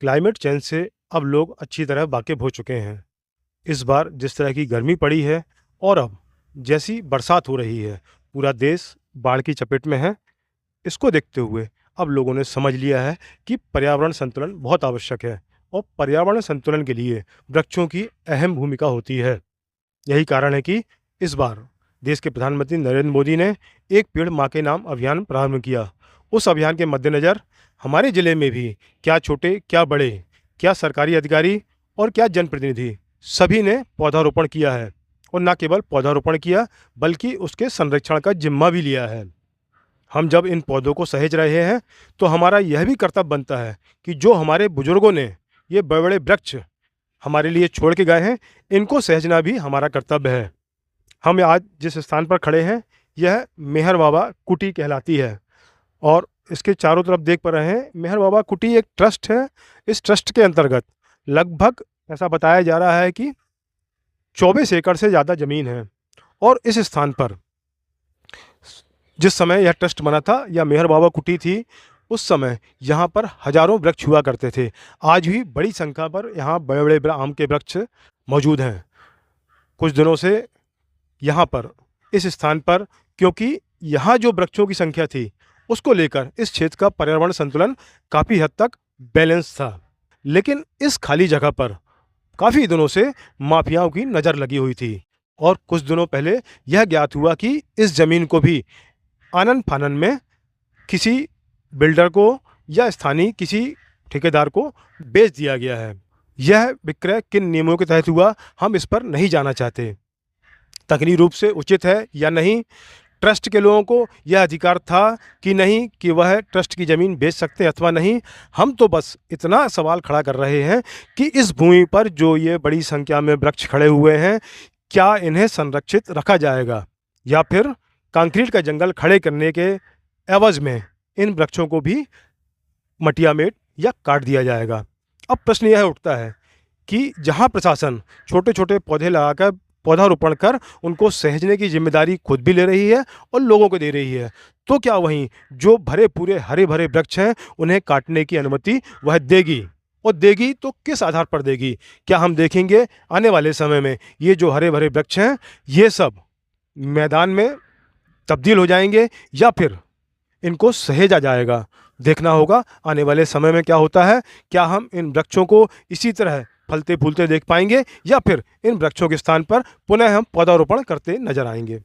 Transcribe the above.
Climate change से अब लोग अच्छी तरह वाकिफ हो चुके हैं। इस बार जिस तरह की गर्मी पड़ी है और अब जैसी बरसात हो रही है, पूरा देश बाढ़ की चपेट में है। इसको देखते हुए अब लोगों ने समझ लिया है कि पर्यावरण संतुलन बहुत आवश्यक है और पर्यावरण संतुलन के लिए वृक्षों की अहम भूमिका होती है। यही कारण है कि इस बार देश के प्रधानमंत्री नरेंद्र मोदी ने एक पेड़ माँ के नाम अभियान प्रारंभ किया। उस अभियान के मद्देनज़र हमारे ज़िले में भी क्या छोटे, क्या बड़े, क्या सरकारी अधिकारी और क्या जनप्रतिनिधि सभी ने पौधारोपण किया है और न केवल पौधारोपण किया बल्कि उसके संरक्षण का जिम्मा भी लिया है। हम जब इन पौधों को सहेज रहे हैं तो हमारा यह भी कर्तव्य बनता है कि जो हमारे बुजुर्गों ने ये बड़े बड़े वृक्ष हमारे लिए छोड़ के गए हैं, इनको सहेजना भी हमारा कर्तव्य है। हम आज जिस स्थान पर खड़े हैं, यह मेहर बाबा कुटी कहलाती है और इसके चारों तरफ देख पा रहे हैं, मेहर बाबा कुटी एक ट्रस्ट है। इस ट्रस्ट के अंतर्गत लगभग ऐसा बताया जा रहा है कि 24 एकड़ से ज़्यादा ज़मीन है और इस स्थान पर जिस समय यह ट्रस्ट बना था या मेहर बाबा कुटी थी, उस समय यहाँ पर हजारों वृक्ष हुआ करते थे। आज भी बड़ी संख्या पर यहाँ बड़े बड़े आम के वृक्ष मौजूद हैं। कुछ दिनों से यहाँ पर इस स्थान पर, क्योंकि यहाँ जो वृक्षों की संख्या थी उसको लेकर इस क्षेत्र का पर्यावरण संतुलन काफ़ी हद तक बैलेंस था। लेकिन इस खाली जगह पर काफ़ी दिनों से माफियाओं की नज़र लगी हुई थी और कुछ दिनों पहले यह ज्ञात हुआ कि इस ज़मीन को भी आनन फानन में किसी बिल्डर को या स्थानीय किसी ठेकेदार को बेच दिया गया है। यह विक्रय किन नियमों के तहत हुआ, हम इस पर नहीं जाना चाहते। तकनीकी रूप से उचित है या नहीं, ट्रस्ट के लोगों को यह अधिकार था कि नहीं कि वह ट्रस्ट की ज़मीन बेच सकते हैं अथवा नहीं। हम तो बस इतना सवाल खड़ा कर रहे हैं कि इस भूमि पर जो ये बड़ी संख्या में वृक्ष खड़े हुए हैं, क्या इन्हें संरक्षित रखा जाएगा या फिर कंक्रीट का जंगल खड़े करने के एवज में इन वृक्षों को भी मटियामेट या काट दिया जाएगा। अब प्रश्न यह उठता है कि जहां प्रशासन छोटे छोटे पौधे लगाकर पौधारोपण कर उनको सहेजने की जिम्मेदारी खुद भी ले रही है और लोगों को दे रही है, तो क्या वहीं जो भरे पूरे हरे भरे वृक्ष हैं उन्हें काटने की अनुमति वह देगी? और देगी तो किस आधार पर देगी? क्या हम देखेंगे आने वाले समय में ये जो हरे भरे वृक्ष हैं ये सब मैदान में तब्दील हो जाएंगे या फिर इनको सहेजा जाएगा? देखना होगा आने वाले समय में क्या होता है। क्या हम इन वृक्षों को इसी तरह फलते फूलते देख पाएंगे या फिर इन वृक्षों के स्थान पर पुनः हम पौधारोपण करते नजर आएंगे?